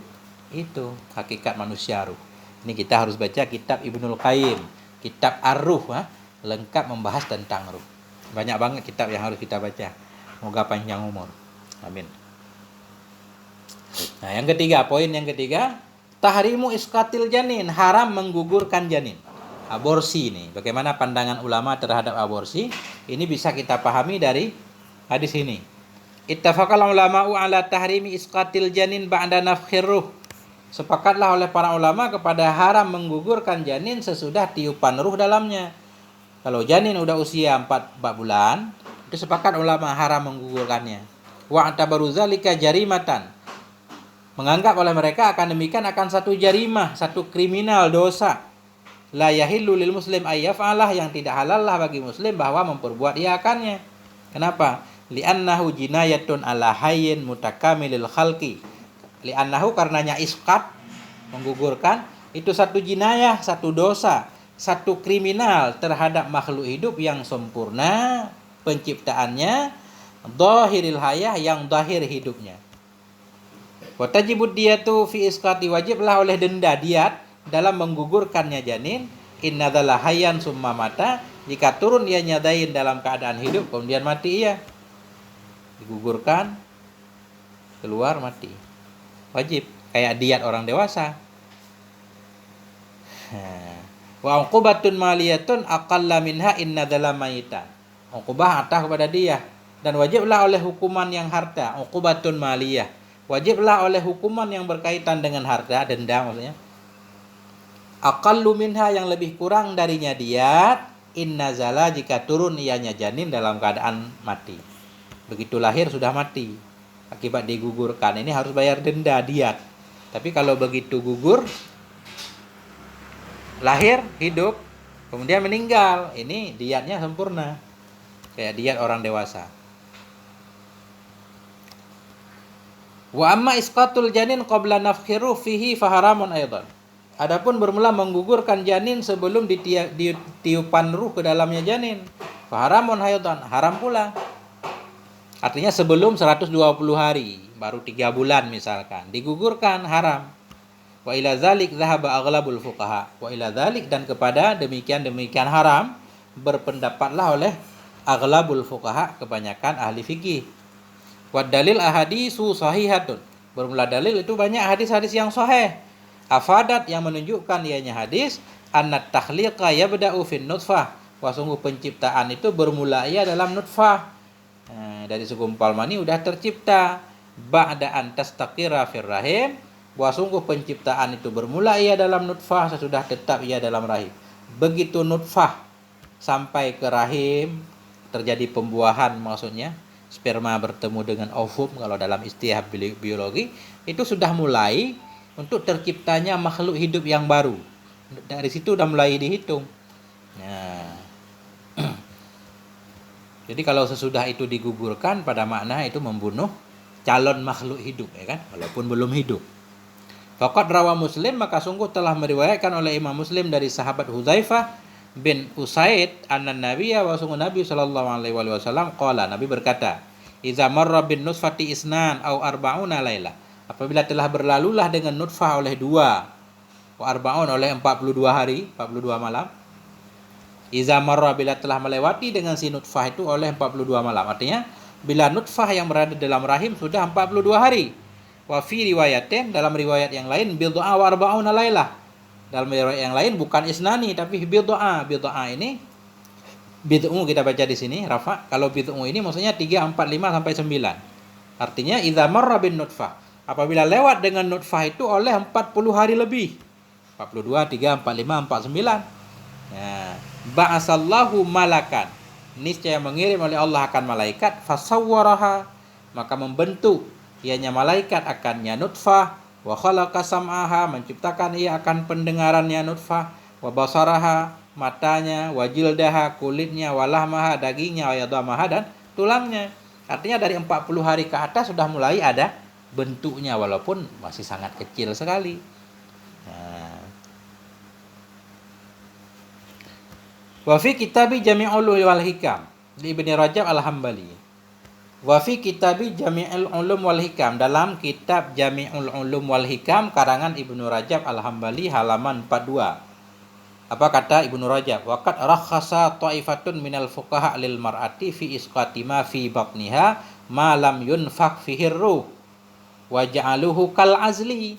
itu hakikat manusia ruh. Ini kita harus baca kitab Ibnul Qayyim, kitab Ar-Ruh, lengkap membahas tentang ruh. Banyak banget kitab yang harus kita baca. Semoga panjang umur. Amin. Nah, poin yang ketiga, tahrimu iskatil janin, haram menggugurkan janin. Aborsi ini, bagaimana pandangan ulama terhadap aborsi? Ini bisa kita pahami dari hadis ini. Ittafaqal ulama'u ala tahrimi iskatil janin ba'da nafkhir ruh. Sepakatlah oleh para ulama kepada haram menggugurkan janin sesudah tiupan ruh dalamnya. Kalau janin udah usia 4 bulan, itu sepakat ulama haram menggugurkannya. Wa atabaru zalika jarimatan. Menganggap oleh mereka akan demikian akan satu jarimah, satu kriminal, dosa. La yahillu lil muslim ayyaf'alah, yang tidak halal lah bagi muslim bahwa memperbuat ia akannya. Kenapa? Li'annahu jinayatun ala hayyin mutakamilil khalqi. Li'annahu, karenanya isqat, menggugurkan, itu satu jinayah, satu dosa satu kriminal terhadap makhluk hidup yang sempurna penciptaannya, dhahiril hayah yang zahir hidupnya. Wa tajibud diyatu fi isqati, wajiblah oleh denda diat dalam menggugurkannya janin, innadzal hayyan summa mata, jika turun ia nyadain dalam keadaan hidup kemudian mati ia. Digugurkan, keluar mati. Wajib kayak diat orang dewasa. Wa uqubatun maliyatun aqalla minha innadzal mayita. Uqubah atas kepada dia, dan wajiblah oleh hukuman yang harta, uqubatun maliyah. Wajiblah oleh hukuman yang berkaitan dengan harta, denda maksudnya. Aqallu minha yang lebih kurang darinya diat, innazala jika turun ianya janin dalam keadaan mati. Begitu lahir sudah mati akibat digugurkan, ini harus bayar denda diat. Tapi kalau begitu gugur, lahir hidup kemudian meninggal, ini diatnya sempurna kayak diat orang dewasa. Wa amma isqatul janin qabla nafkhiru fihi faharamun aidan. Adapun bermula menggugurkan janin sebelum ditiupan ruh ke dalamnya janin, faharamun aidan, haram pula. Artinya sebelum 120 hari, baru 3 bulan misalkan, digugurkan haram. Wa ila dzalik dzahaba aghlabul fuqaha. Wa ila dzalik, dan kepada demikian haram berpendapatlah oleh aghlabul fuqaha, kebanyakan ahli fikih. Wa dalil ahadisu sahihatun. Bermula dalil itu banyak hadis-hadis yang sahih. Afadat yang menunjukkan ianya hadis, annat takhliqa yabda'u fin nutfah. Wah, sungguh penciptaan itu bermula ia dalam nutfah. Dari segumpal mani udah tercipta. Ba'da an tastaqira fir rahim. Wah, sungguh penciptaan itu bermula ia dalam nutfah, sesudah tetap ia dalam rahim. Begitu nutfah sampai ke rahim, terjadi pembuahan maksudnya, sperma bertemu dengan ovum kalau dalam istilah biologi, itu sudah mulai untuk terciptanya makhluk hidup yang baru. Dari situ sudah mulai dihitung. Nah, jadi kalau sesudah itu digugurkan, pada makna itu membunuh calon makhluk hidup, ya kan, walaupun belum hidup. Faqad rawa Muslim, maka sungguh telah meriwayatkan oleh Imam Muslim dari sahabat Hudzaifah bin Usaid anna nabiyya, wa sungguh Nabi sallallahu alaihi wasallam qala, Nabi berkata, iza marra bin nutfati isnan au arba'una laila, apabila telah berlalulah dengan nutfah oleh 2, wa arba'un oleh 42 hari, 42 malam. Iza marra, bila telah melewati dengan si nutfah itu oleh 42 malam, artinya bila nutfah yang berada dalam rahim sudah 42 hari. Wa fi riwayatin, dalam riwayat yang lain, bid'a wa arba'una laila. Dalam riwayat yang lain bukan isnani tapi bid'a. Bid'a ini bid'u kita baca di sini rafa. Kalau bid'u ini maksudnya 3, 4, 5 sampai 9. Artinya idza marra bin nutfah, apabila lewat dengan nutfah itu oleh 40 hari lebih. 42, 3, 4, 5, 49. Ya, ba'asallahu malakan, niscaya mengirim oleh Allah akan malaikat, fasawwaraha, maka membentuk ianya malaikat akannya nutfah, wa khalaqa sam'aha, menciptakan ia akan pendengarannya nutfah, wa basaraha, matanya, wa jildaha, kulitnya, wa lahmaha, dagingnya, wa yadamaha, dan tulangnya. Artinya dari 40 hari ke atas sudah mulai ada bentuknya, walaupun masih sangat kecil sekali. Wa fi kitabi Jami'ul Ulum wal Hikam li Ibnu Rajab Al-Hambali. Wa fi kitabi Jami'ul Ulum wal Hikam, dalam kitab Jami'ul Ulum wal Hikam karangan Ibnu Rajab Al-Hambali halaman 42. Apa kata Ibnu Rajab? Waqad rakhasa ta'ifatun minal fuqaha lil mar'ati fi isqati ma fi batniha ma lam yunfaq fihi ruh wa ja'aluhu kal azli.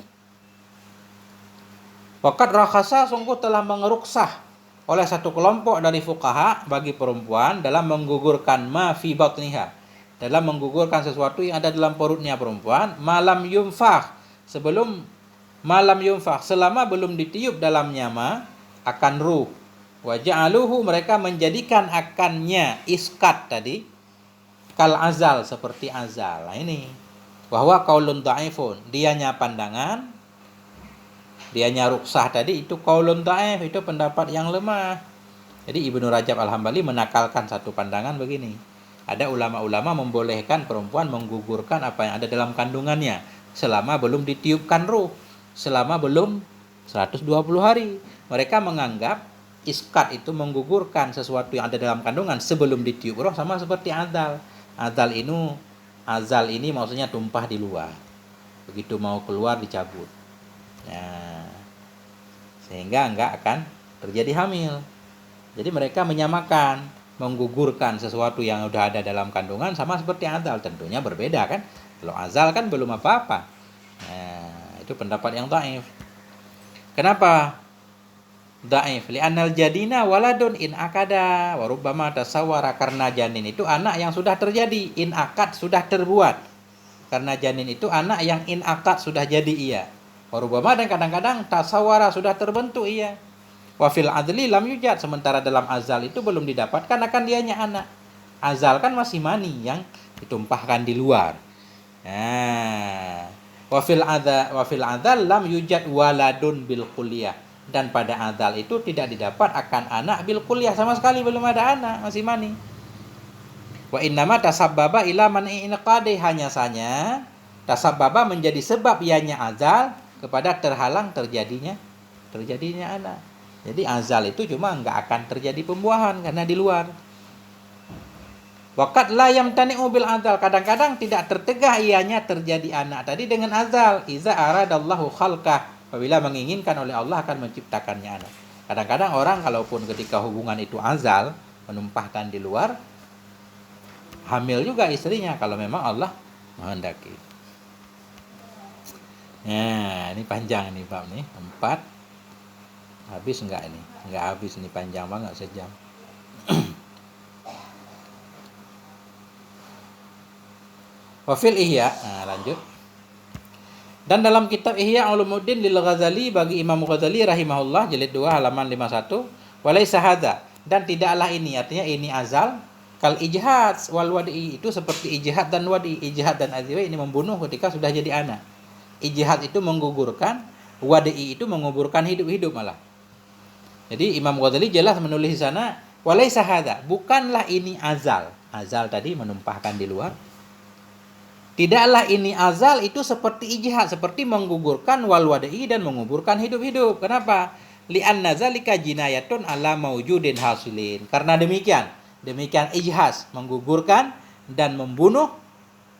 Waqad rakhasa, sungguh telah mengeruksah oleh satu kelompok dari fuqaha bagi perempuan dalam menggugurkan ma fi batniha, dalam menggugurkan sesuatu yang ada dalam perutnya perempuan, malam yunfakh, sebelum malam yunfakh, selama belum ditiup dalamnya ma akan ruh. Wa ja'aluhu, mereka menjadikan akannya iskat tadi kal azal, seperti azal. Nah ini bahwa qaulun dha'ifun, dianya pandangan, dianya ruksah tadi itu qaulun dha'if, itu pendapat yang lemah. Jadi Ibnu Rajab Al-Hambali menakalkan satu pandangan begini. Ada ulama-ulama membolehkan perempuan menggugurkan apa yang ada dalam kandungannya selama belum ditiupkan ruh, selama belum 120 hari. Mereka menganggap Iskat itu menggugurkan sesuatu yang ada dalam kandungan sebelum ditiup roh, sama seperti azal. Azal ini maksudnya tumpah di luar. Begitu mau keluar dicabut. Nah, sehingga enggak akan terjadi hamil. Jadi mereka menyamakan menggugurkan sesuatu yang udah ada dalam kandungan sama seperti azal. Tentunya berbeda kan. Kalau azal kan belum apa-apa. Nah, itu pendapat yang dhaif. Kenapa dhaif? Li'annal jadina waladun in akada wa rubbama tasawwara, karena janin itu anak yang sudah terjadi, in akad sudah terbuat. Karena janin itu anak yang in akad sudah jadi ia. Wa rubbama, dan kadang-kadang tasawwara sudah terbentuk ia. Wa fil adli lam yujad, sementara dalam azal itu belum didapatkan akan dianya anak. Azal kan masih mani yang ditumpahkan di luar. Nah, wa fil adzal lam yujad waladun bil kulliyah, dan pada adzal itu tidak didapat akan anak bil kulliyah, sama sekali belum ada anak, masih mani. Wa innama tasabbaba ila man'i inqadi, hanya saja tasabbaba menjadi sebab ianya azal kepada terhalang terjadinya anak. Jadi azal itu cuma enggak akan terjadi pembuahan karena di luar. Waqad la yamtani'u bil azal, kadang-kadang tidak tertegah ianya terjadi anak tadi dengan azal. Iza aradallahu khalqah, apabila menginginkan oleh Allah akan menciptakannya anak. Kadang-kadang orang kalaupun ketika hubungan itu azal, menumpahkan di luar, hamil juga istrinya kalau memang Allah menghendaki. Nah, ini panjang nih bab nih, 4. Habis enggak ini? Enggak habis, ini panjang banget, sejam. Wafil Ihya, nah lanjut. Dan dalam kitab Ihya Ulumuddin lil Ghazali, bagi Imam Ghazali rahimahullah, jilid 2 halaman 51, walaysa hadza, dan tidaklah ini, artinya ini azal, kal ijhad wal wadi, itu seperti ijhad dan wadi. Ijhad dan adwi ini membunuh ketika sudah jadi anak. Ijhad itu menggugurkan, wadi itu menguburkan hidup-hidup malah. Jadi Imam Ghazali jelas menulis di sana, walaysa hadza, bukanlah ini azal. Azal tadi menumpahkan di luar. Tidaklah ini azal itu seperti ijhad, seperti menggugurkan wal wada'i dan menguburkan hidup-hidup. Kenapa? Li'anna zalika jinayatun ala maujudin hasilin. Karena demikian ijhad, menggugurkan dan membunuh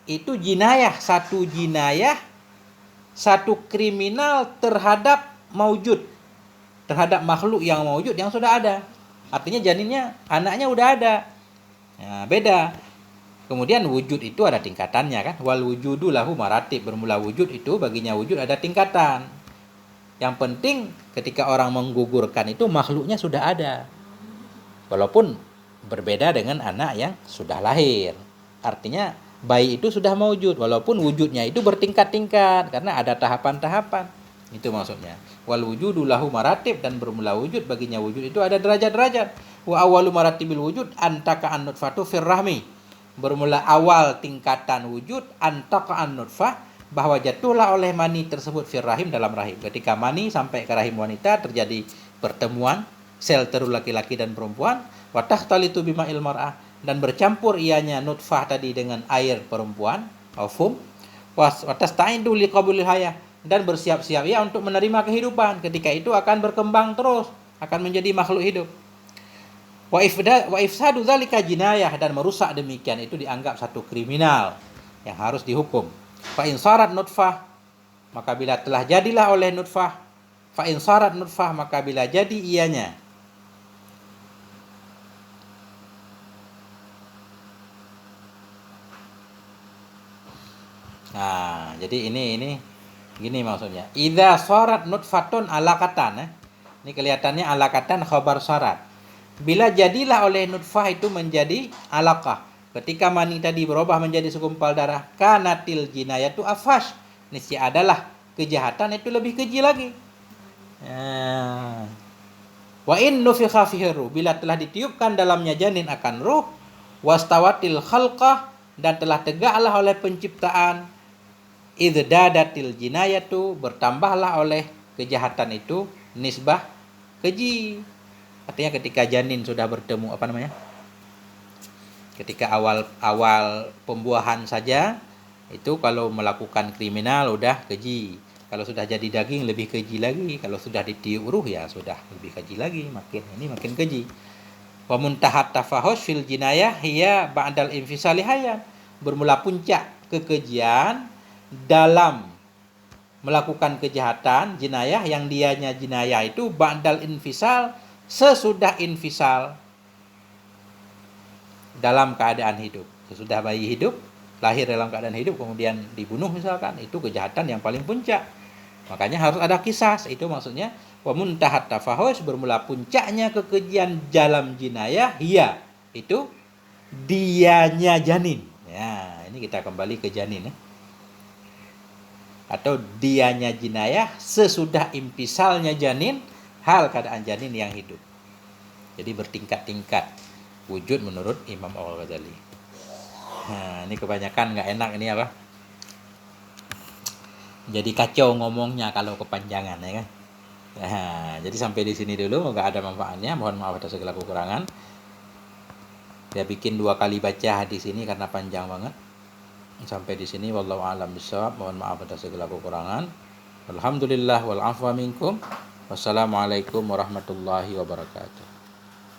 itu jinayah, satu kriminal terhadap maujud, terhadap makhluk yang maujud yang sudah ada. Artinya janinnya, anaknya udah ada. Nah, beda. Kemudian wujud itu ada tingkatannya kan. Wal wujudu lahu maratib, bermula wujud itu baginya wujud ada tingkatan. Yang penting ketika orang menggugurkan itu makhluknya sudah ada. Walaupun berbeda dengan anak yang sudah lahir. Artinya bayi itu sudah mewujud, walaupun wujudnya itu bertingkat-tingkat karena ada tahapan-tahapan. Itu maksudnya. Wal wujudu lahu maratib, dan bermula wujud baginya wujud itu ada derajat-derajat. Wa awwalu maratibil wujud antaka an-nutfatu fir rahmi. Bermula awal tingkatan wujud antaka an-nutfah, bahwa jatuhlah oleh mani tersebut fir rahim, dalam rahim. Ketika mani sampai ke rahim wanita terjadi pertemuan sel telur laki-laki dan perempuan, wa tahtalitu bima'il mar'ah, dan bercampur ianya nutfah tadi dengan air perempuan, aufum, wa tasta'indu liqabulil hayah, dan bersiap-siap ia untuk menerima kehidupan. Ketika itu akan berkembang terus, akan menjadi makhluk hidup. Wa ifsadu dzalika jinayah, dan merusak demikian itu dianggap satu kriminal yang harus dihukum. Fa in sarat nutfah, maka bila telah jadilah oleh nutfah, fa in sarat nutfah, maka bila jadi ianya Nah, jadi ini gini maksudnya. Idza sarat nutfatun alaqatan, Ini kelihatannya alaqatan khabar sarat. Bila jadilah oleh nutfah itu menjadi alaqah, ketika mani tadi berubah menjadi segumpal darah, kanatil jinayatu afhash, niscaya adalah kejahatan itu lebih keji lagi. Wa in nufikha fihi ruh, bila telah ditiupkan dalamnya janin akan ruh, wastawatil khalqah, dan telah tegaklah oleh penciptaan, izdadatil jinayatu, bertambahlah oleh kejahatan itu nisbah keji. Artinya ketika janin sudah bertemu ketika awal pembuahan saja itu kalau melakukan kriminal udah keji. Kalau sudah jadi daging lebih keji lagi. Kalau sudah ditiup ruh ya sudah lebih keji lagi. Makin keji. Wa muntahat tafahush fil jinayah hiya ba'dal infisali hayan. Bermula puncak kekejian dalam melakukan kejahatan jinayah yang dianya jinayah itu ba'dal infisal, sesudah infisal, dalam keadaan hidup. Sesudah bayi hidup, lahir dalam keadaan hidup kemudian dibunuh misalkan, itu kejahatan yang paling puncak. Makanya harus ada kisas. Itu maksudnya wa muntahat tafahush, bermula puncaknya kekejian dalam jinayah hiya, itu dianya janin. Ya, ini kita kembali ke janin ya. Atau dianya jinayah sesudah impisalnya janin, hal keadaan janin yang hidup. Jadi bertingkat-tingkat wujud menurut Imam Al-Ghazali. Nah, ini kebanyakan nggak enak ini apa? Jadi kacau ngomongnya kalau kepanjangan ya kan. Nah, jadi sampai di sini dulu, nggak ada manfaatnya. Mohon maaf atas segala kekurangan. Dia bikin 2 kali baca di sini karena panjang banget. Sampai di sini wallahu a'lam bishawab. Mohon maaf atas segala kekurangan. Alhamdulillah wal afwa minkum. Wassalamualaikum warahmatullahi wabarakatuh.